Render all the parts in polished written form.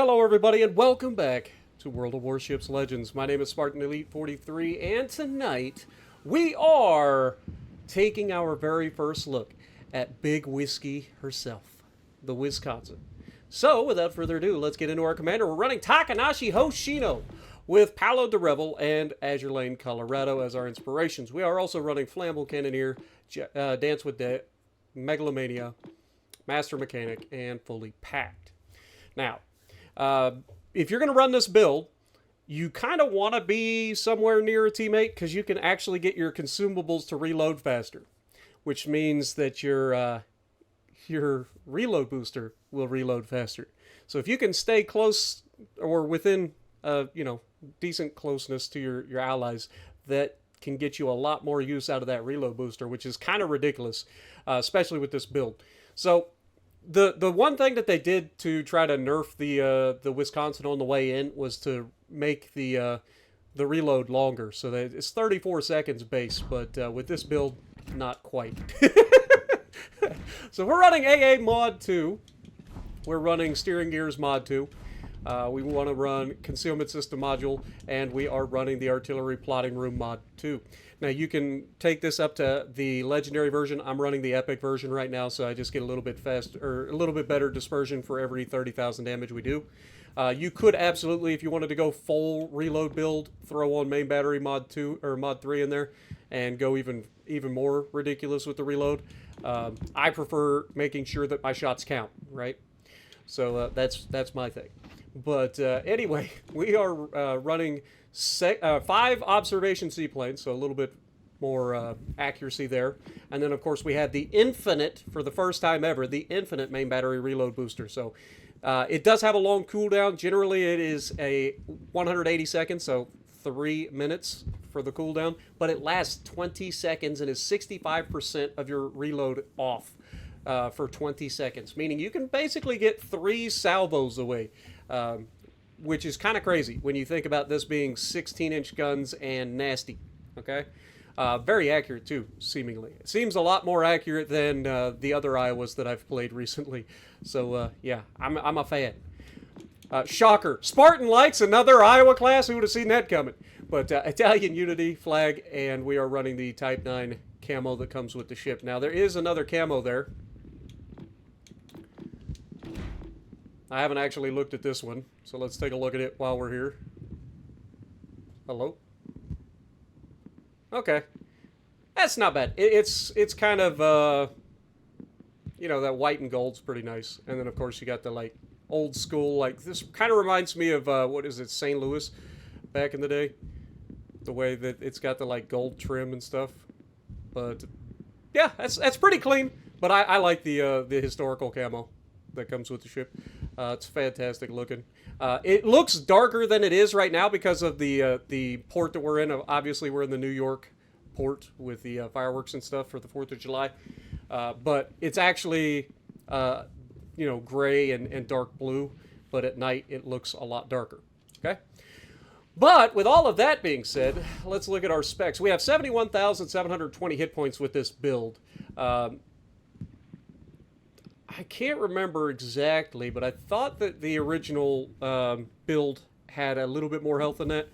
Hello, everybody, and welcome back to World of Warships Legends. My name is Spartan Elite 43, and tonight we are taking our very first look at Big Whiskey herself, the Wisconsin. So, without further ado, let's get into our commander. We're running Takanashi Hoshino with Palo de Revel and Azure Lane, Colorado as our inspirations. We are also running Flammable Cannoneer, Dance with Death, Megalomania, Master Mechanic, and Fully Packed. Now, if you're going to run this build, you kind of want to be somewhere near a teammate because you can actually get your consumables to reload faster, which means that your reload booster will reload faster. So if you can stay close or within decent closeness to your allies, that can get you a lot more use out of that reload booster, which is kind of ridiculous, especially with this build. So the one thing that they did to try to nerf the Wisconsin on the way in was to make the reload longer, so that it's 34 seconds base, but with this build, not quite. So we're running AA Mod 2. We're running Steering Gears Mod 2. We want to run Concealment System Module, and we are running the Artillery Plotting Room Mod 2. Now, you can take this up to the Legendary version. I'm running the Epic version right now, so I just get a little bit faster, or a little bit better dispersion for every 30,000 damage we do. You could absolutely, if you wanted to go full reload build, throw on Main Battery Mod 2 or Mod 3 in there, and go even more ridiculous with the reload. I prefer making sure that my shots count, right? So that's my thing. But anyway, we are running 5 observation seaplanes, so a little bit more accuracy there. And then, of course, we have the Infinite, for the first time ever, the Infinite Main Battery Reload Booster. So it does have a long cooldown. Generally, it is a 180 seconds, so 3 minutes for the cooldown. But it lasts 20 seconds and is 65% of your reload off for 20 seconds. Meaning you can basically get 3 salvos away. Which is kind of crazy when you think about this being 16-inch guns and nasty, okay? Very accurate, too, seemingly. It seems a lot more accurate than the other Iowas that I've played recently. So, yeah, I'm a fan. Shocker. Spartan Lights, another Iowa class. Who would have seen that coming? But Italian Unity flag, and we are running the Type 9 camo that comes with the ship. Now, there is another camo there. I haven't actually looked at this one, so let's take a look at it while we're here. Hello? Okay. That's not bad. It's kind of, that white and gold's pretty nice. And then, of course, you got the, like, old school, like, this kind of reminds me of, what is it, St. Louis back in the day? The way that it's got the, like, gold trim and stuff. But, yeah, that's pretty clean. But I like the historical camo that comes with the ship. It's fantastic looking. It looks darker than it is right now because of the port that we're in. Obviously, we're in the New York port with the fireworks and stuff for the 4th of July. But it's actually, gray and dark blue. But at night, it looks a lot darker. Okay? But with all of that being said, let's look at our specs. We have 71,720 hit points with this build. I can't remember exactly, but I thought that the original build had a little bit more health than that.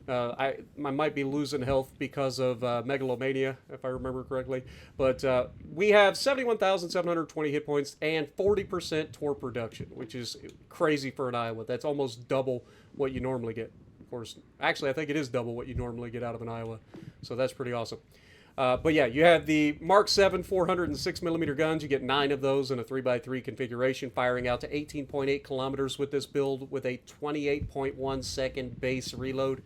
I might be losing health because of Megalomania, if I remember correctly. But we have 71,720 hit points and 40% torp reduction, which is crazy for an Iowa. That's almost double what you normally get. Of course, actually, I think it is double what you normally get out of an Iowa. So that's pretty awesome. But yeah, you have the Mark 7 406mm guns. You get 9 of those in a 3x3 configuration, firing out to 18.8 kilometers with this build with a 28.1 second base reload.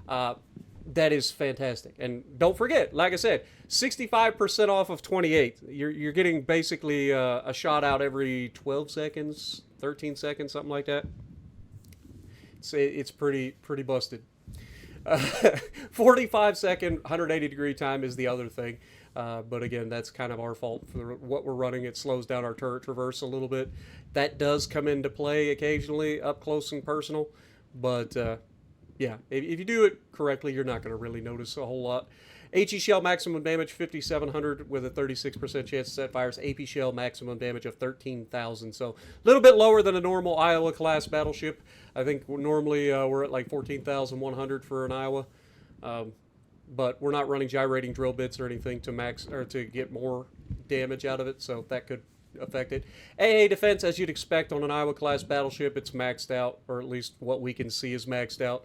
That is fantastic. And don't forget, like I said, 65% off of 28. You're getting basically a shot out every 12 seconds, 13 seconds, something like that. It's pretty busted. 45-second 180-degree time is the other thing, but again, that's kind of our fault for what we're running. It slows down our turret traverse a little bit. That does come into play occasionally up close and personal, but yeah, if you do it correctly, you're not going to really notice a whole lot. HE shell maximum damage 5,700 with a 36% chance to set fires. AP shell maximum damage of 13,000. So a little bit lower than a normal Iowa class battleship. I think normally we're at like 14,100 for an Iowa. But we're not running gyrating drill bits or anything to max or to get more damage out of it, so that could affect it. AA defense, as you'd expect on an Iowa class battleship, it's maxed out, or at least what we can see is maxed out.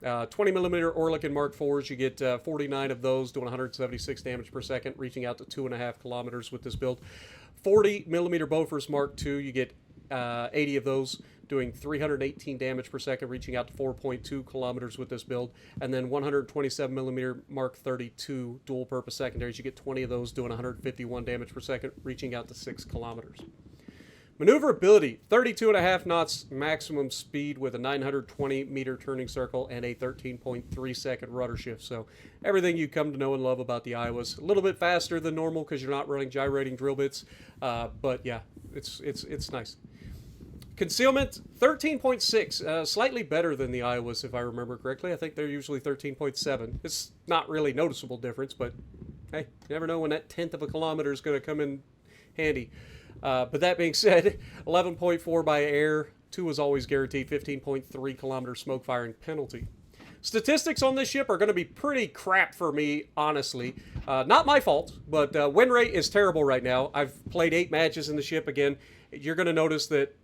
20 millimeter Orlik Mark IVs, you get 49 of those, doing 176 damage per second, reaching out to 2.5 kilometers with this build. 40 millimeter Bofors Mark II, you get 80 of those, doing 318 damage per second, reaching out to 4.2 kilometers with this build. And then 127 millimeter Mark 32 dual purpose secondaries, you get 20 of those, doing 151 damage per second, reaching out to 6 kilometers. Maneuverability, 32.5 knots maximum speed with a 920 meter turning circle and a 13.3 second rudder shift. So everything you come to know and love about the Iowas. A little bit faster than normal because you're not running gyrating drill bits, but yeah, it's nice. Concealment, 13.6, slightly better than the Iowas, if I remember correctly. I think they're usually 13.7. It's not really noticeable difference, but hey, you never know when that 1/10 of a kilometer is going to come in handy. But that being said, 11.4 by air, 2 is always guaranteed, 15.3 kilometer smoke firing penalty. Statistics on this ship are going to be pretty crap for me, honestly. Not my fault, but win rate is terrible right now. I've played 8 matches in the ship again. You're going to notice that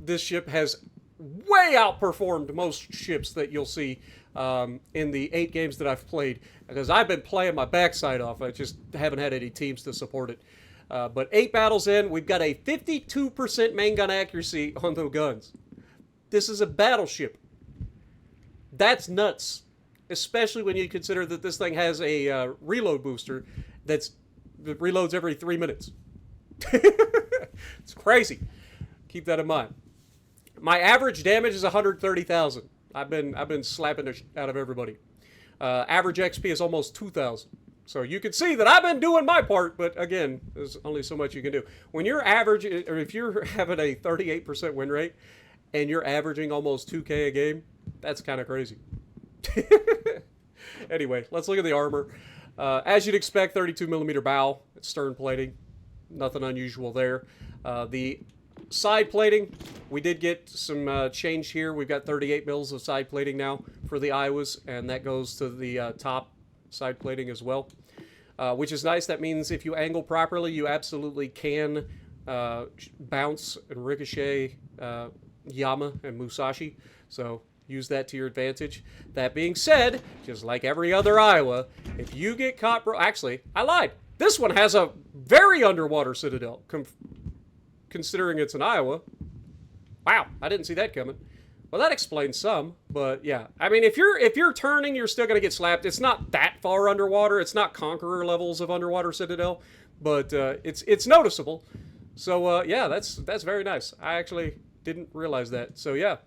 this ship has way outperformed most ships that you'll see in the 8 games that I've played, because I've been playing my backside off. I just haven't had any teams to support it. But 8 battles in, we've got a 52% main gun accuracy on the guns. This is a battleship. That's nuts, especially when you consider that this thing has a reload booster that reloads every 3 minutes. It's crazy. Keep that in mind. My average damage is 130,000. I've been slapping the out of everybody. Average XP is almost 2,000. So you can see that I've been doing my part, but again, there's only so much you can do. When you're average, or if you're having a 38% win rate and you're averaging almost 2K a game, that's kind of crazy. Anyway, let's look at the armor. As you'd expect, 32 millimeter bow, stern plating, nothing unusual there. The side plating, we did get some change here. We've got 38 mils of side plating now for the Iowas, and that goes to the top side plating as well, which is nice. That means if you angle properly, you absolutely can bounce and ricochet Yama and Musashi, so use that to your advantage. That being said, just like every other Iowa, if you get caught, actually, I lied. This one has a very underwater citadel, considering it's an Iowa. Wow, I didn't see that coming. Well, that explains some, but yeah. I mean, if you're turning, you're still gonna get slapped. It's not that far underwater. It's not Conqueror levels of underwater citadel, but it's noticeable. So yeah, that's very nice. I actually didn't realize that. So yeah,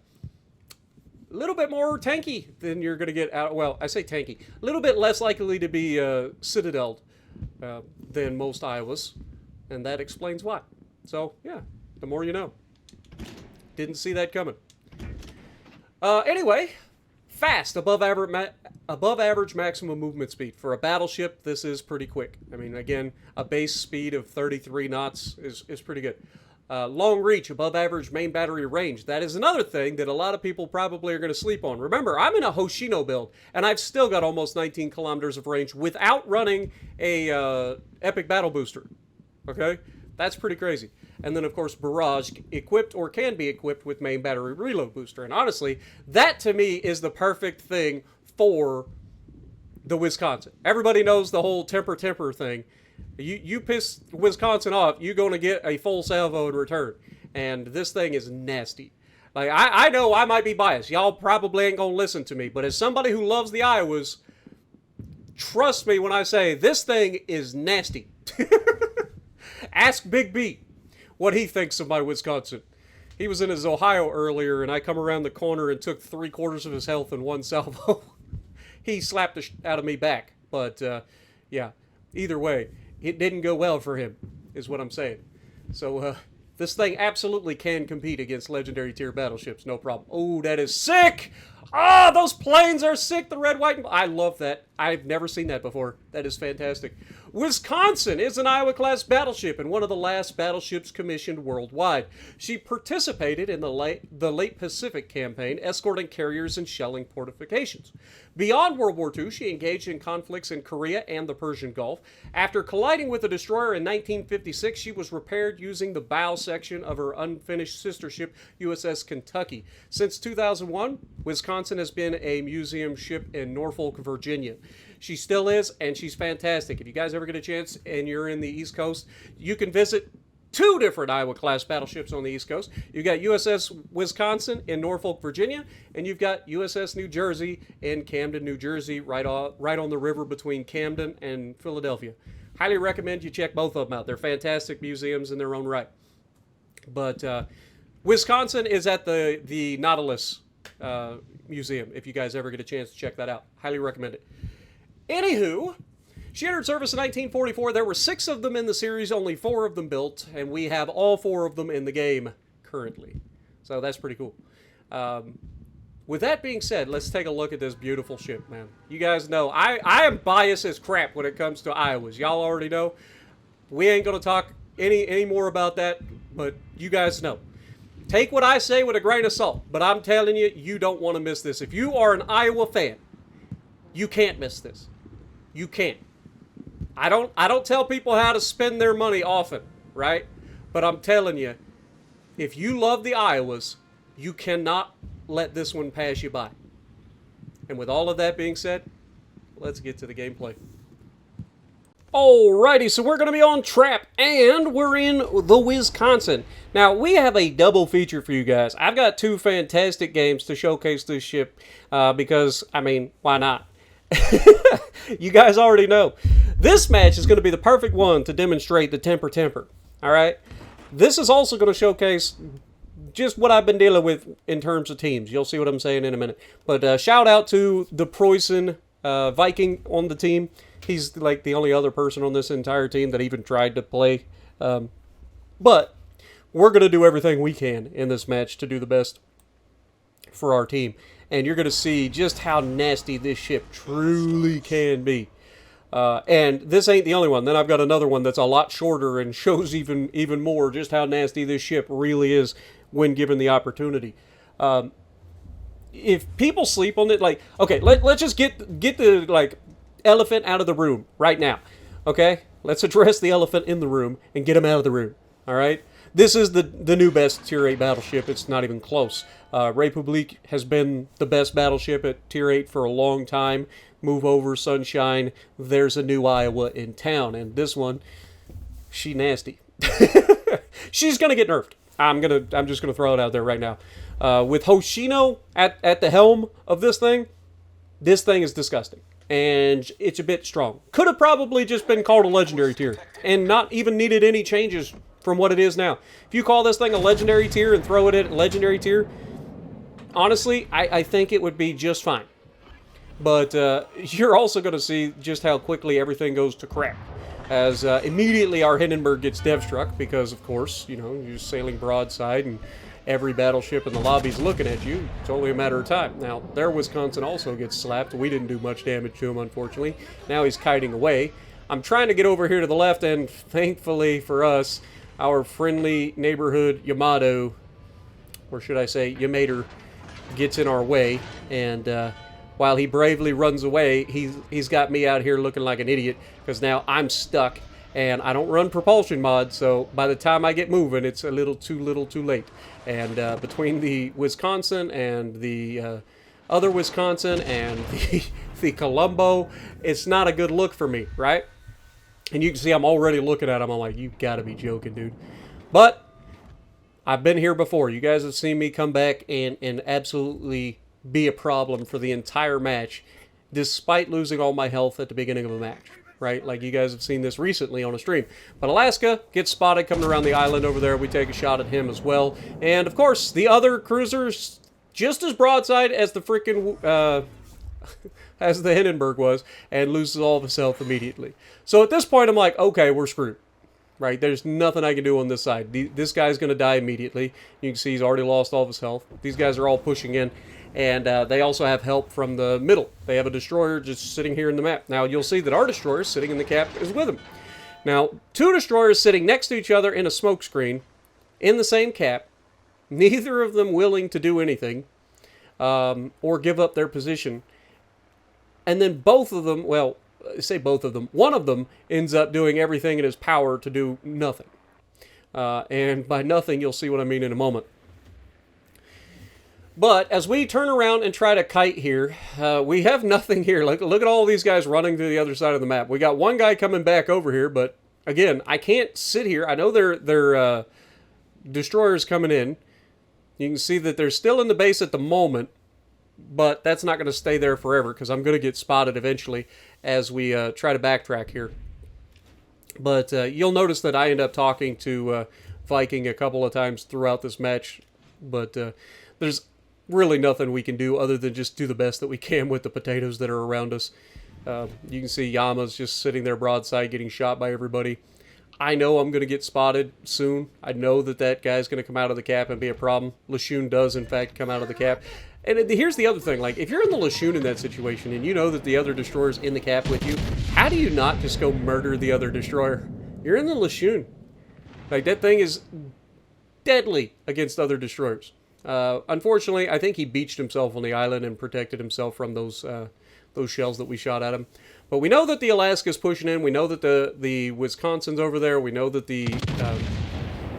a little bit more tanky than you're gonna get out. Well, I say tanky, a little bit less likely to be citadeled than most Iowas, and that explains why. So yeah, the more you know. Didn't see that coming. Anyway, fast, above average maximum movement speed. For a battleship, this is pretty quick. I mean, again, a base speed of 33 knots is pretty good. Long reach, above average main battery range. That is another thing that a lot of people probably are going to sleep on. Remember, I'm in a Hoshino build, and I've still got almost 19 kilometers of range without running a epic battle booster. Okay? That's pretty crazy. And then, of course, Barrage, equipped or can be equipped with main battery reload booster. And honestly, that to me is the perfect thing for the Wisconsin. Everybody knows the whole temper thing. You piss Wisconsin off, you're going to get a full salvo in return. And this thing is nasty. Like, I know I might be biased. Y'all probably ain't going to listen to me. But as somebody who loves the Iowas, trust me when I say this thing is nasty. Ask Big B what he thinks of my Wisconsin. He was in his Ohio earlier, and I come around the corner and took 3/4 of his health in one salvo. He slapped the out of me back. But, yeah, either way, it didn't go well for him, is what I'm saying. So, This thing absolutely can compete against legendary tier battleships, no problem. Oh, that is sick! Ah, those planes are sick, the red, white, and... I love that. I've never seen that before. That is fantastic. Wisconsin is an Iowa-class battleship and one of the last battleships commissioned worldwide. She participated in the late Pacific campaign, escorting carriers and shelling fortifications. Beyond World War II, she engaged in conflicts in Korea and the Persian Gulf. After colliding with a destroyer in 1956, she was repaired using the bow section of her unfinished sister ship, USS Kentucky. Since 2001, Wisconsin has been a museum ship in Norfolk, Virginia. She still is, and she's fantastic. If you guys ever get a chance and you're in the East Coast, you can visit 2 different Iowa-class battleships on the East Coast. You've got USS Wisconsin in Norfolk, Virginia, and you've got USS New Jersey in Camden, New Jersey, right on the river between Camden and Philadelphia. Highly recommend you check both of them out. They're fantastic museums in their own right. But Wisconsin is at the Nautilus Museum, if you guys ever get a chance to check that out. Highly recommend it. Anywho, she entered service in 1944. There were 6 of them in the series, only 4 of them built, and we have all 4 of them in the game currently. So that's pretty cool. With that being said, let's take a look at this beautiful ship, man. You guys know, I am biased as crap when it comes to Iowas. Y'all already know. We ain't going to talk any more about that, but you guys know. Take what I say with a grain of salt, but I'm telling you, you don't want to miss this. If you are an Iowa fan, you can't miss this. You can't. I don't tell people how to spend their money often, right? But I'm telling you, if you love the Iowas, you cannot let this one pass you by. And with all of that being said, let's get to the gameplay. Alrighty, so we're going to be on Trap, and we're in the Wisconsin. Now, we have a double feature for you guys. I've got 2 fantastic games to showcase this ship, because, I mean, why not? You guys already know. This match is going to be the perfect one to demonstrate the temper. Alright? This is also going to showcase just what I've been dealing with in terms of teams. You'll see what I'm saying in a minute. But shout out to the Preußen Viking on the team. He's like the only other person on this entire team that even tried to play. But we're going to do everything we can in this match to do the best for our team. And you're going to see just how nasty this ship truly can be. And this ain't the only one. Then I've got another one that's a lot shorter and shows even more just how nasty this ship really is when given the opportunity. If people sleep on it, like, okay, let's just get the, like, elephant out of the room right now. Okay? Let's address the elephant in the room and get him out of the room. All right? This is the new best Tier 8 battleship. It's not even close. Republique has been the best battleship at Tier 8 for a long time. Move over, sunshine. There's a new Iowa in town. And this one, she nasty. She's going to get nerfed. I'm just going to throw it out there right now. With Hoshino at the helm of this thing is disgusting. And it's a bit strong. Could have probably just been called a legendary tier. And not even needed any changes from what it is now. If you call this thing a legendary tier and throw it at legendary tier, honestly, I think it would be just fine. But you're also going to see just how quickly everything goes to crap. As immediately our Hindenburg gets dev-struck because, of course, you know, you're sailing broadside and every battleship in the lobby's looking at you. It's only a matter of time. Now, their Wisconsin also gets slapped. We didn't do much damage to him, unfortunately. Now he's kiting away. I'm trying to get over here to the left, and thankfully for us, our friendly neighborhood Yamato, or should I say Yamater, gets in our way, and while he bravely runs away, he's got me out here looking like an idiot, because now I'm stuck, and I don't run propulsion mod, so by the time I get moving, it's a little too late. And between the Wisconsin and the other Wisconsin and the Colombo, it's not a good look for me, right? And you can see I'm already looking at him. I'm like, you gotta be joking, dude. But I've been here before. You guys have seen me come back and absolutely be a problem for the entire match, despite losing all my health at the beginning of a match, right? Like you guys have seen this recently on a stream. But Alaska gets spotted coming around the island over there. We take a shot at him as well. And, of course, the other cruisers just as broadside as the freaking... as the Hindenburg was, and loses all of his health immediately. So at this point, I'm like, okay, we're screwed. right? There's nothing I can do on this side. This guy's going to die immediately. You can see he's already lost all of his health. These guys are all pushing in, and they also have help from the middle. They have a destroyer just sitting here in the map. Now, you'll see that our destroyer sitting in the cap is with him. Now, two destroyers sitting next to each other in a smoke screen in the same cap, neither of them willing to do anything or give up their position. And then both of them, well, I say both of them, one of them ends up doing everything in his power to do nothing. And by nothing, you'll see what I mean in a moment. But as we turn around and try to kite here, we have nothing here. Look at all these guys running to the other side of the map. We got one guy coming back over here, but again, I can't sit here. I know they're destroyers coming in. You can see that they're still in the base at the moment, but that's not going to stay there forever because I'm going to get spotted eventually as we try to backtrack here. But you'll notice that I end up talking to Viking a couple of times throughout this match, but there's really nothing we can do other than just do the best that we can with the potatoes that are around us. You can see Yama's just sitting there broadside getting shot by everybody. I know I'm going to get spotted soon. I know that guy's going to come out of the cap and be a problem. Lashun does, in fact, come out of the cap. And here's the other thing. Like, if you're in the Lashun in that situation and you know that the other destroyer's in the cap with you, how do you not just go murder the other destroyer? You're in the Lashun. Like, that thing is deadly against other destroyers. Unfortunately, I think he beached himself on the island and protected himself from those shells that we shot at him. But we know that the Alaska's pushing in. We know that the Wisconsin's over there. We know that the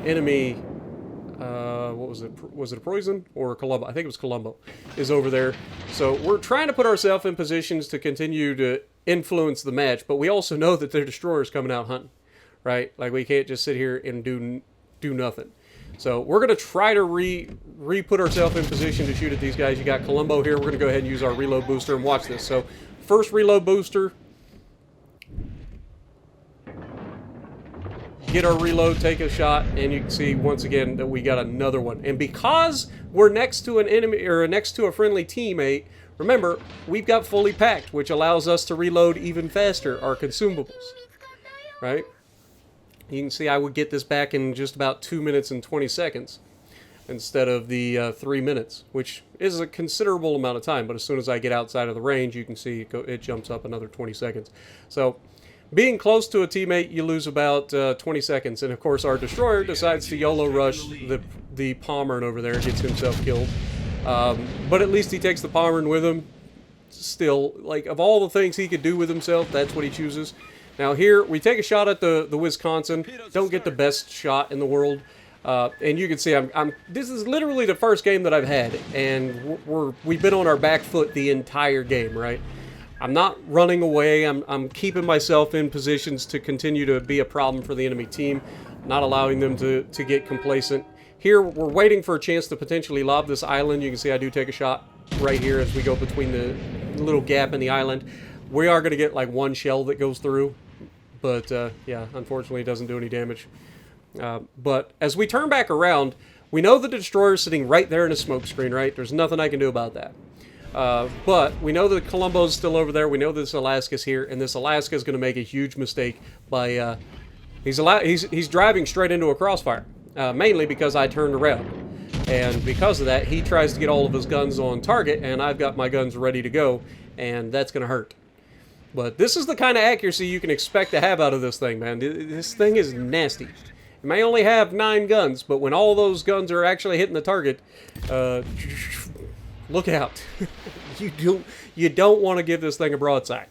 enemy, what was it? Was it a Poison or Colombo? I think it was Colombo, is over there. So we're trying to put ourselves in positions to continue to influence the match. But we also know that their destroyer's coming out hunting, right? Like, we can't just sit here and do nothing. So we're going to try to re-put ourselves in position to shoot at these guys. You got Colombo here. We're going to go ahead and use our reload booster and watch this. So first reload booster. Get our reload, take a shot, and you can see once again that we got another one. And because we're next to an enemy or next to a friendly teammate, remember, we've got fully packed, which allows us to reload even faster our consumables, right? You can see I would get this back in just about 2 minutes and 20 seconds instead of the 3 minutes, which is a considerable amount of time. But as soon as I get outside of the range, you can see it jumps up another 20 seconds. So being close to a teammate, you lose about 20 seconds. And of course, our destroyer decides to YOLO rush the Pommern over there, gets himself killed. But at least he takes the Pommern with him. Still, like, of all the things he could do with himself, that's what he chooses. Now here, we take a shot at the Wisconsin. Don't get the best shot in the world. And you can see this is literally the first game that I've had. And we've been on our back foot the entire game, right? I'm not running away. I'm keeping myself in positions to continue to be a problem for the enemy team. Not allowing them to get complacent. Here, we're waiting for a chance to potentially lob this island. You can see I do take a shot right here as we go between the little gap in the island. We are going to get like one shell that goes through. But, yeah, unfortunately, it doesn't do any damage. But as we turn back around, we know the destroyer's sitting right there in a smoke screen, right? There's nothing I can do about that. But we know that Colombo's still over there. We know this Alaska's here, and this Alaska is going to make a huge mistake by he's driving straight into a crossfire, mainly because I turned around. And because of that, he tries to get all of his guns on target, and I've got my guns ready to go, and that's going to hurt. But this is the kind of accuracy you can expect to have out of this thing, man. This thing is nasty. It may only have 9 guns, but when all those guns are actually hitting the target, look out. You don't want to give this thing a broadside.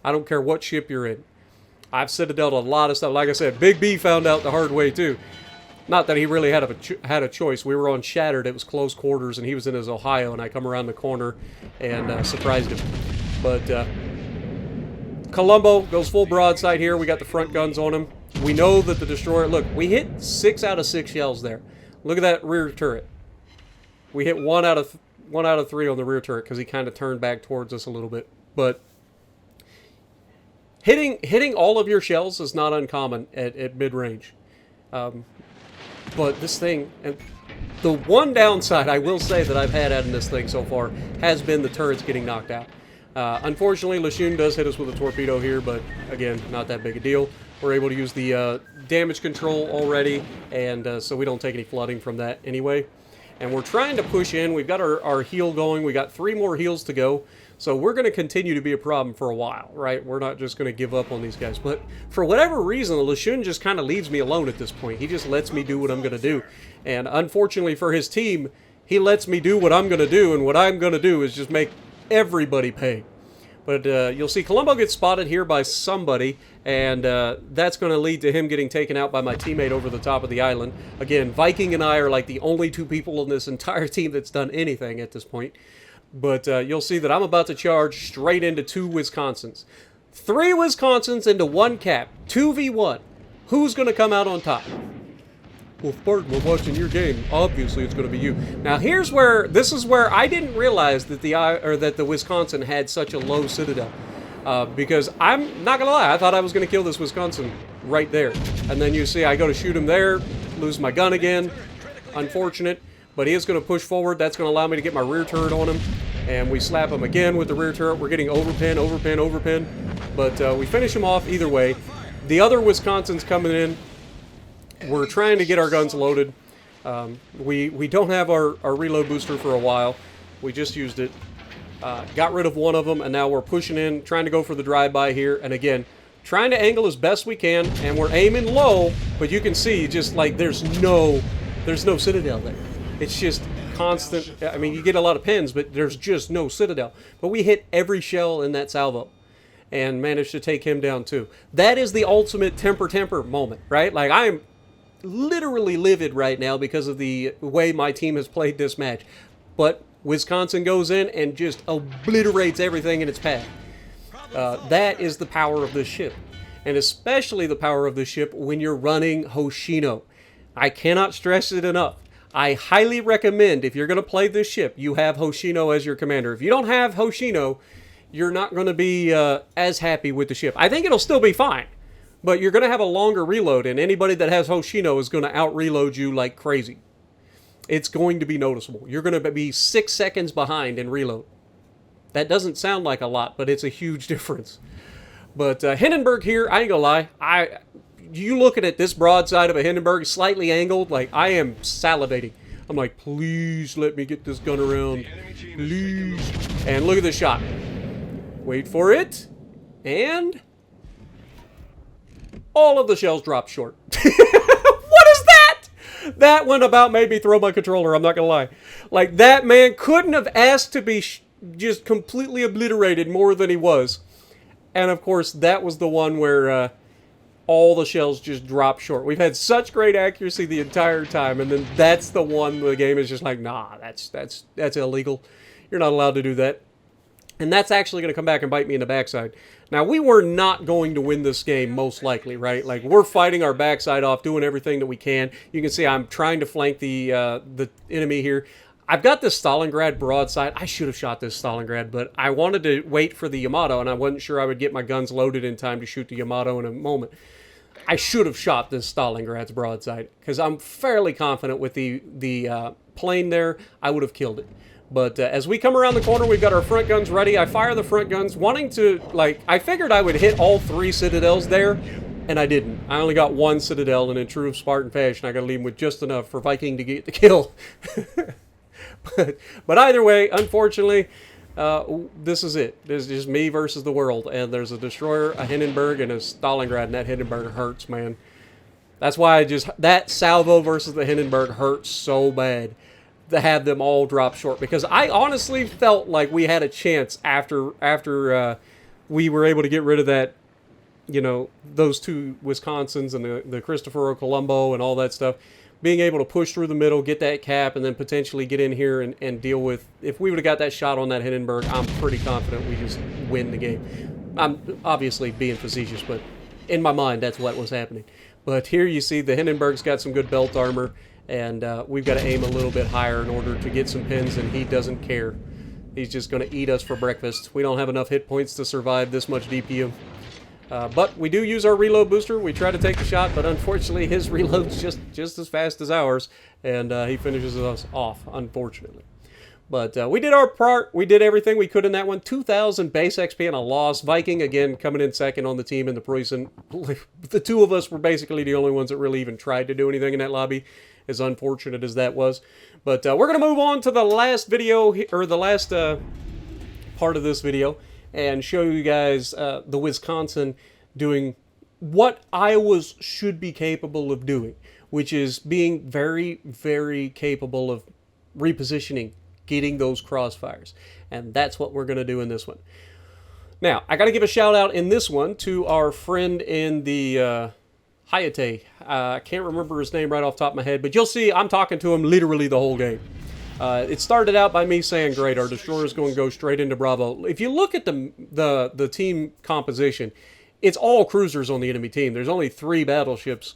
I don't care what ship you're in. I've citadeled a lot of stuff. Like I said, Big B found out the hard way, too. Not that he really had a choice. We were on Shattered. It was close quarters, and he was in his Ohio, and I come around the corner and surprised him. But Colombo goes full broadside here. We got the front guns on him. We know that the destroyer... Look, we hit 6 out of 6 shells there. Look at that rear turret. We hit 1 out of 3 on the rear turret because he kind of turned back towards us a little bit. But hitting all of your shells is not uncommon at mid-range. But this thing... And the one downside I will say that I've had out of this thing so far has been the turrets getting knocked out. Unfortunately, Lashun does hit us with a torpedo here, but again, not that big a deal. We're able to use the damage control already, and so we don't take any flooding from that anyway. And we're trying to push in. We've got our heal going. We got 3 more heals to go. So we're going to continue to be a problem for a while, right? We're not just going to give up on these guys. But for whatever reason, LeShun just kind of leaves me alone at this point. He just lets me do what I'm going to do. And unfortunately for his team, he lets me do what I'm going to do. And what I'm going to do is just make everybody pay. But you'll see Colombo gets spotted here by somebody, and that's going to lead to him getting taken out by my teammate over the top of the island. Again, Viking and I are like the only 2 people in this entire team that's done anything at this point. But you'll see that I'm about to charge straight into 2 Wisconsins. 3 Wisconsins into 1 cap. 2v1. Who's going to come out on top? Well, Spartan, we're watching your game. Obviously, it's going to be you. Now, this is where I didn't realize that the Wisconsin had such a low citadel. Because I'm not going to lie, I thought I was going to kill this Wisconsin right there. And then you see I go to shoot him there, lose my gun again. Unfortunate. But he is going to push forward. That's going to allow me to get my rear turret on him. And we slap him again with the rear turret. We're getting overpin, overpin, overpin. But we finish him off either way. The other Wisconsin's coming in. We're trying to get our guns loaded. We don't have our reload booster for a while. We just used it. Got rid of one of them, and now we're pushing in, trying to go for the drive-by here. And again, trying to angle as best we can, and we're aiming low, but you can see just like there's no citadel there. It's just constant. I mean, you get a lot of pins, but there's just no citadel. But we hit every shell in that salvo and managed to take him down too. That is the ultimate temper moment, right? Like, I am literally livid right now because of the way my team has played this match. But Wisconsin goes in and just obliterates everything in its path. That is the power of this ship. And especially the power of this ship when you're running Hoshino. I cannot stress it enough. I highly recommend, if you're going to play this ship, you have Hoshino as your commander. If you don't have Hoshino, you're not going to be as happy with the ship. I think it'll still be fine, but you're going to have a longer reload, and anybody that has Hoshino is going to out-reload you like crazy. It's going to be noticeable. You're going to be 6 seconds behind in reload. That doesn't sound like a lot, but it's a huge difference. But Hindenburg here, I ain't going to lie, you looking at this broadside of a Hindenburg, slightly angled, like, I am salivating. I'm like, please let me get this gun around. Please. And look at this shot. Wait for it. And all of the shells dropped short. What is that? That one about made me throw my controller, I'm not going to lie. Like, that man couldn't have asked to be just completely obliterated more than he was. And, of course, that was the one where all the shells just drop short. We've had such great accuracy the entire time, and then that's the one the game is just like, nah, that's illegal. You're not allowed to do that. And that's actually going to come back and bite me in the backside. Now, we were not going to win this game, most likely, right? Like, we're fighting our backside off, doing everything that we can. You can see I'm trying to flank the enemy here. I've got this Stalingrad broadside. I should have shot this Stalingrad, but I wanted to wait for the Yamato, and I wasn't sure I would get my guns loaded in time to shoot the Yamato in a moment. I should have shot this Stalingrad's broadside, because I'm fairly confident with the plane there, I would have killed it. But as we come around the corner, we've got our front guns ready. I fire the front guns, wanting to, like, I figured I would hit all 3 citadels there, and I didn't. I only got 1 citadel, and in true Spartan fashion, I got to leave him with just enough for Viking to get the kill. But either way, unfortunately, this is it. This is just me versus the world. And there's a destroyer, a Hindenburg, and a Stalingrad, and that Hindenburg hurts, man. That's why that salvo versus the Hindenburg hurts so bad to have them all drop short. Because I honestly felt like we had a chance after we were able to get rid of that, you know, those 2 Wisconsins and the Cristoforo Colombo and all that stuff. Being able to push through the middle, get that cap, and then potentially get in here and deal with... If we would have got that shot on that Hindenburg, I'm pretty confident we just win the game. I'm obviously being facetious, but in my mind, that's what was happening. But here you see the Hindenburg's got some good belt armor, and we've got to aim a little bit higher in order to get some pins, and he doesn't care. He's just going to eat us for breakfast. We don't have enough hit points to survive this much DPM. But we do use our reload booster. We try to take the shot, but unfortunately his reload's just as fast as ours, and he finishes us off, unfortunately. But we did our part. We did everything we could in that one. 2,000 base XP and a loss. Viking, again, coming in second on the team in the Preußen. The two of us were basically the only ones that really even tried to do anything in that lobby, as unfortunate as that was. But we're going to move on to the last video, or the last part of this video, and show you guys the Wisconsin doing what Iowa's should be capable of doing, which is being very, very capable of repositioning, getting those crossfires. And that's what we're going to do in this one. Now, I got to give a shout out in this one to our friend in the Hayate. I can't remember his name right off the top of my head, but you'll see I'm talking to him literally the whole game. It started out by me saying, great, our destroyer's going to go straight into Bravo. If you look at the team composition, it's all cruisers on the enemy team. There's only 3 battleships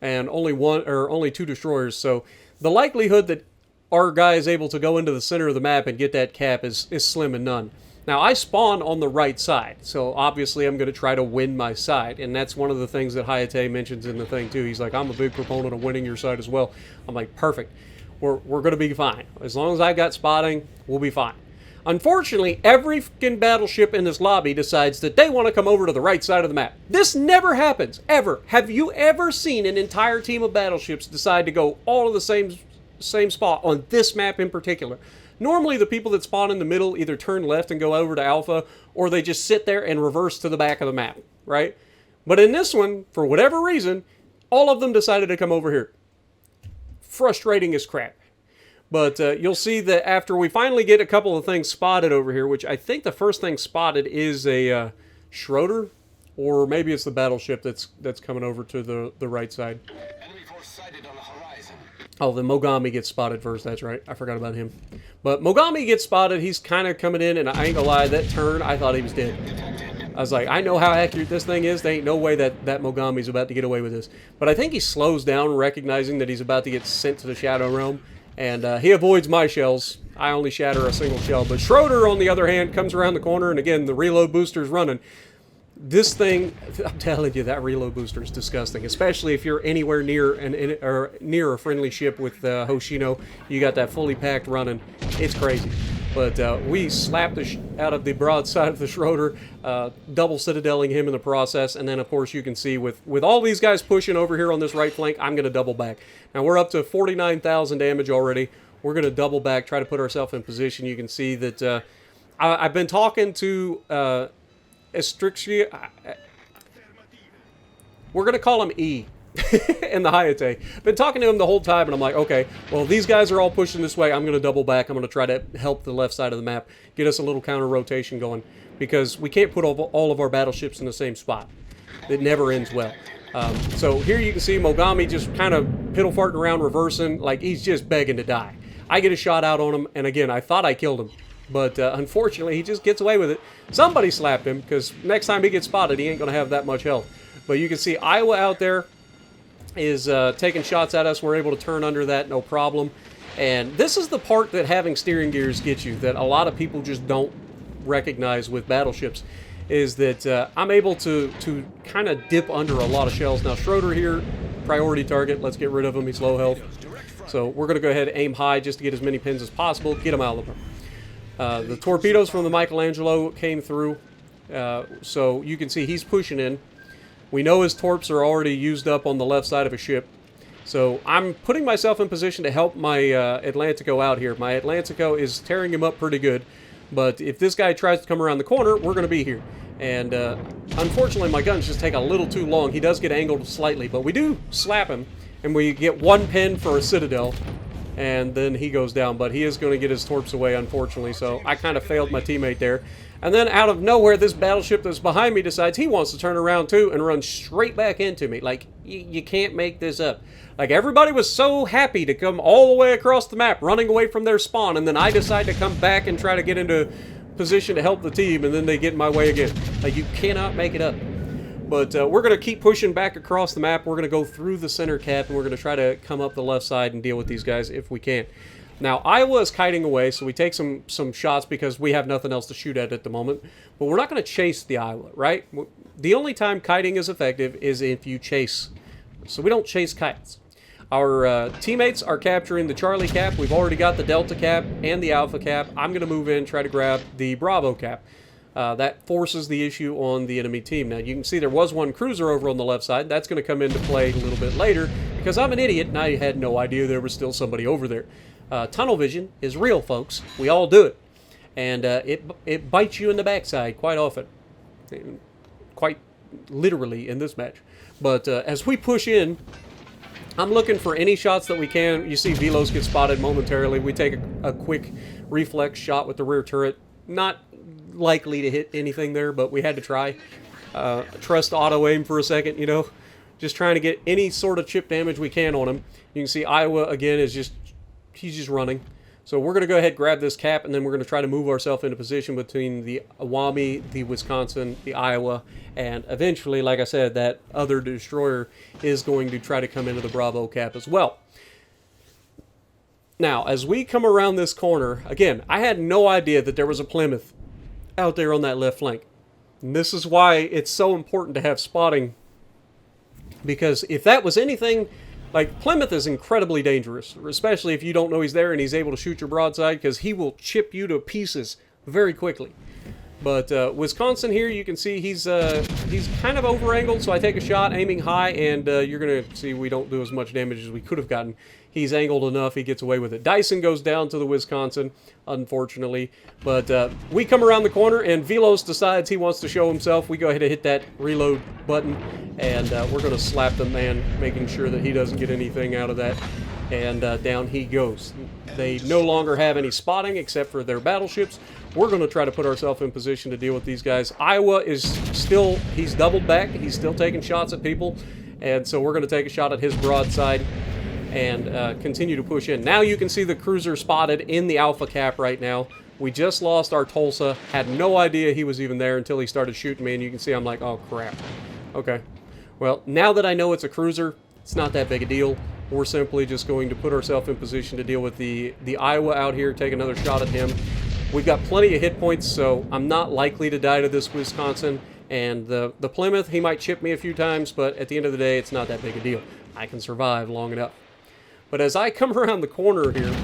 and only 2 destroyers. So the likelihood that our guy is able to go into the center of the map and get that cap is slim and none. Now, I spawn on the right side, so obviously I'm going to try to win my side, and that's one of the things that Hayate mentions in the thing, too. He's like, I'm a big proponent of winning your side as well. I'm like, perfect. We're going to be fine. As long as I've got spotting, we'll be fine. Unfortunately, every fucking battleship in this lobby decides that they want to come over to the right side of the map. This never happens, ever. Have you ever seen an entire team of battleships decide to go all of the same spot on this map in particular? Normally, the people that spawn in the middle either turn left and go over to Alpha, or they just sit there and reverse to the back of the map, right? But in this one, for whatever reason, all of them decided to come over here. Frustrating as crap. But you'll see that after we finally get a couple of things spotted over here, which I think the first thing spotted is a Schroeder, or maybe it's the battleship that's coming over to the right side. Enemy force sighted on the horizon. Oh, the Mogami gets spotted first. That's right. I forgot about him. But Mogami gets spotted. He's kind of coming in, and I ain't gonna lie, that turn, I thought he was dead. I was like, I know how accurate this thing is. There ain't no way that Mogami's about to get away with this. But I think he slows down, recognizing that he's about to get sent to the Shadow Realm. And he avoids my shells. I only shatter a single shell. But Schroeder, on the other hand, comes around the corner, and again, the reload booster's running. This thing, I'm telling you, that reload booster is disgusting. Especially if you're anywhere near near a friendly ship with Hoshino. You got that fully packed running. It's crazy. But we slapped out of the broadside of the Schroeder, double citadeling him in the process. And then, of course, you can see with all these guys pushing over here on this right flank, I'm going to double back. Now, we're up to 49,000 damage already. We're going to double back, try to put ourselves in position. You can see that I've been talking to Estrixia. We're going to call him E. in the Hayate. Been talking to him the whole time, and I'm like, okay, well, these guys are all pushing this way. I'm going to double back. I'm going to try to help the left side of the map, get us a little counter rotation going, because we can't put all of our battleships in the same spot. It never ends well. So here you can see Mogami just kind of piddle-farting around, reversing, like he's just begging to die. I get a shot out on him, and again, I thought I killed him. But unfortunately, he just gets away with it. Somebody slapped him, because next time he gets spotted, he ain't going to have that much health. But you can see Iowa out there is taking shots at us. We're able to turn under that, no problem. And this is the part that having steering gears gets you, that a lot of people just don't recognize with battleships, is that I'm able to kind of dip under a lot of shells. Now, Schroeder here, priority target. Let's get rid of him. He's low health. So we're going to go ahead and aim high just to get as many pins as possible, get him out of them. The torpedoes from the Michelangelo came through, so you can see he's pushing in. We know his torps are already used up on the left side of a ship, so I'm putting myself in position to help my Atlantico out here. My Atlantico is tearing him up pretty good, but if this guy tries to come around the corner, we're going to be here. And unfortunately, my guns just take a little too long. He does get angled slightly, but we do slap him, and we get one pin for a Citadel. And then he goes down, but he is going to get his torps away, unfortunately, so I kind of failed my teammate there. And then out of nowhere, this battleship that's behind me decides he wants to turn around too and run straight back into me. Like, you can't make this up. Like, everybody was so happy to come all the way across the map, running away from their spawn, and then I decide to come back and try to get into position to help the team, and then they get in my way again. Like, you cannot make it up. But we're going to keep pushing back across the map. We're going to go through the center cap, and we're going to try to come up the left side and deal with these guys if we can. Now, Iowa is kiting away, so we take some shots because we have nothing else to shoot at the moment. But we're not going to chase the Iowa, right? The only time kiting is effective is if you chase. So we don't chase kites. Our teammates are capturing the Charlie cap. We've already got the Delta cap and the Alpha cap. I'm going to move in, try to grab the Bravo cap. That forces the issue on the enemy team. Now, you can see there was one cruiser over on the left side. That's going to come into play a little bit later because I'm an idiot and I had no idea there was still somebody over there. Tunnel vision is real, folks. We all do it. And it bites you in the backside quite often. Quite literally in this match. But as we push in, I'm looking for any shots that we can. You see Velos get spotted momentarily. We take a quick reflex shot with the rear turret. Not likely to hit anything there, but we had to try. Trust auto aim for a second, you know. Just trying to get any sort of chip damage we can on him. You can see Iowa, again, is he's just running. So we're going to go ahead and grab this cap, and then we're going to try to move ourselves into position between the Awami, the Wisconsin, the Iowa, and eventually, like I said, that other destroyer is going to try to come into the Bravo cap as well. Now, as we come around this corner, again, I had no idea that there was a Plymouth out there on that left flank. And this is why it's so important to have spotting, because if that was anything... Like, Plymouth is incredibly dangerous, especially if you don't know he's there and he's able to shoot your broadside, because he will chip you to pieces very quickly. But Wisconsin here, you can see he's kind of over-angled, so I take a shot, aiming high, and you're going to see we don't do as much damage as we could have gotten. He's angled enough, he gets away with it. Dyson goes down to the Wisconsin, unfortunately. But we come around the corner, and Velos decides he wants to show himself. We go ahead and hit that reload button, and we're going to slap the man, making sure that he doesn't get anything out of that. And down he goes. They no longer have any spotting except for their battleships. We're going to try to put ourselves in position to deal with these guys. Iowa is still, he's doubled back. He's still taking shots at people. And so we're going to take a shot at his broadside and continue to push in. Now you can see the cruiser spotted in the Alpha cap right now. We just lost our Tulsa. Had no idea he was even there until he started shooting me. And you can see I'm like, oh, crap. Okay. Well, now that I know it's a cruiser, it's not that big a deal. We're simply just going to put ourselves in position to deal with the Iowa out here, take another shot at him. We've got plenty of hit points, so I'm not likely to die to this Wisconsin. And the Plymouth, he might chip me a few times, but at the end of the day, it's not that big a deal. I can survive long enough. But as I come around the corner here,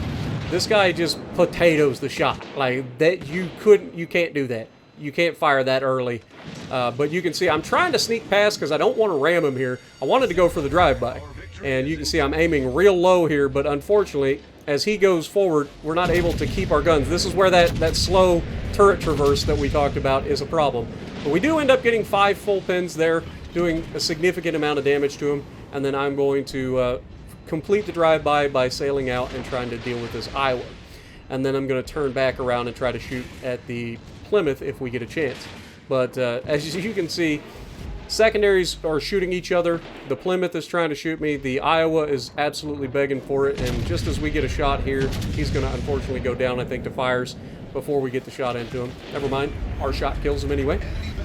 this guy just potatoes the shot. Like, that you can't do that. You can't fire that early. But you can see I'm trying to sneak past because I don't want to ram him here. I wanted to go for the drive-by. And you can see I'm aiming real low here, but unfortunately, as he goes forward, we're not able to keep our guns. This is where that slow turret traverse that we talked about is a problem. But we do end up getting 5 full pins there, doing a significant amount of damage to him. And then I'm going to complete the drive-by by sailing out and trying to deal with this Iowa. And then I'm going to turn back around and try to shoot at the Plymouth if we get a chance. But as you can see, secondaries are shooting each other. The Plymouth is trying to shoot me. The Iowa is absolutely begging for it. And just as we get a shot here, he's going to unfortunately go down, I think, to fires before we get the shot into him. Never mind. Our shot kills him anyway.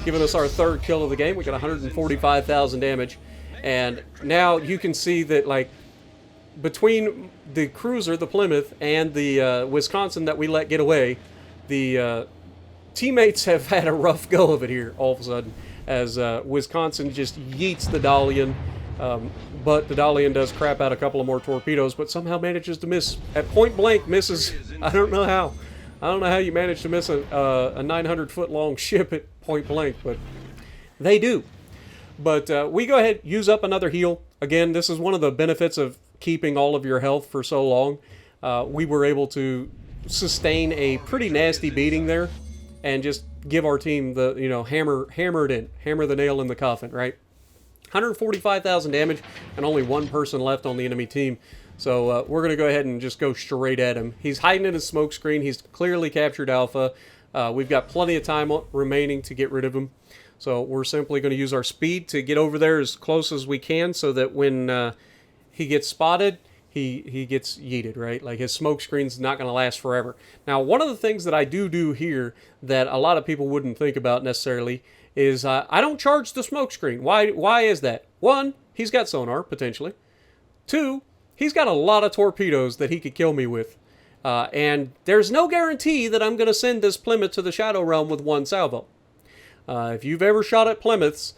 Giving us our 3rd kill of the game. We got 145,000 damage. And now you can see that, like, between the cruiser, the Plymouth, and the Wisconsin that we let get away, the teammates have had a rough go of it here all of a sudden, as Wisconsin just yeets the Dalian, but the Dalian does crap out a couple of more torpedoes, but somehow manages to miss. At point blank, misses. I don't know how. I don't know how you manage to miss a 900-foot-long ship at point blank, but they do. But we go ahead, use up another heal. Again, this is one of the benefits of keeping all of your health for so long. We were able to sustain a pretty nasty beating there and just give our team the, you know, hammer the nail in the coffin, right? 145,000 damage and only 1 person left on the enemy team. So we're going to go ahead and just go straight at him. He's hiding in his smoke screen. He's clearly captured Alpha. We've got plenty of time remaining to get rid of him. So we're simply going to use our speed to get over there as close as we can so that when he gets spotted, he gets yeeted, right? Like, his smoke screen's not going to last forever. Now, one of the things that I do here that a lot of people wouldn't think about necessarily is I don't charge the smoke screen. Why is that? 1, he's got sonar, potentially. 2, he's got a lot of torpedoes that he could kill me with. And there's no guarantee that I'm going to send this Plymouth to the Shadow Realm with 1 salvo. If you've ever shot at Plymouths,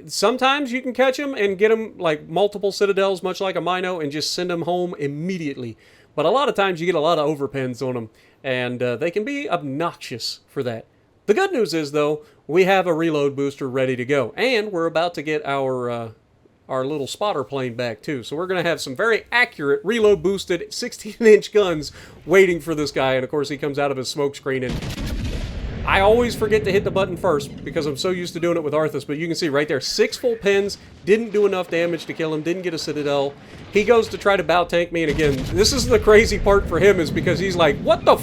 Sometimes you can catch them and get them like multiple citadels, much like a Mino, and just send them home immediately. But a lot of times you get a lot of overpens on them, and they can be obnoxious for that. The good news is, though, we have a reload booster ready to go, and we're about to get our little spotter plane back too. So we're going to have some very accurate reload boosted 16-inch guns waiting for this guy. And of course he comes out of his smoke screen, and I always forget to hit the button first because I'm so used to doing it with Arthas. But you can see right there, 6 full pins, didn't do enough damage to kill him, didn't get a citadel. He goes to try to bow tank me, and again, this is the crazy part for him, is because he's like, what the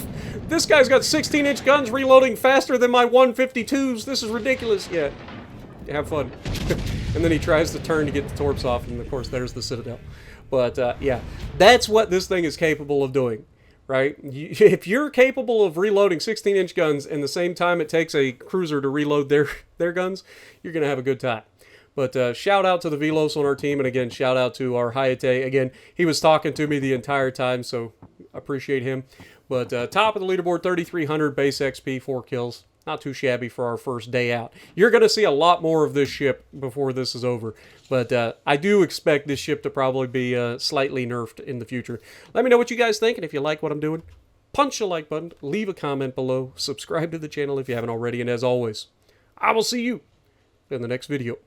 this guy's got 16-inch guns reloading faster than my 152s. This is ridiculous. Yeah, have fun. And then he tries to turn to get the torps off, and of course there's the citadel. But yeah, that's what this thing is capable of doing, right? If you're capable of reloading 16-inch guns in the same time it takes a cruiser to reload their guns, you're going to have a good time. But shout out to the Velos on our team, and again, shout out to our Hayate. Again, he was talking to me the entire time, so appreciate him. But top of the leaderboard, 3,300 base XP, 4 kills. Not too shabby for our first day out. You're going to see a lot more of this ship before this is over. But I do expect this ship to probably be slightly nerfed in the future. Let me know what you guys think, and if you like what I'm doing, punch the like button, leave a comment below, subscribe to the channel if you haven't already, and as always, I will see you in the next video.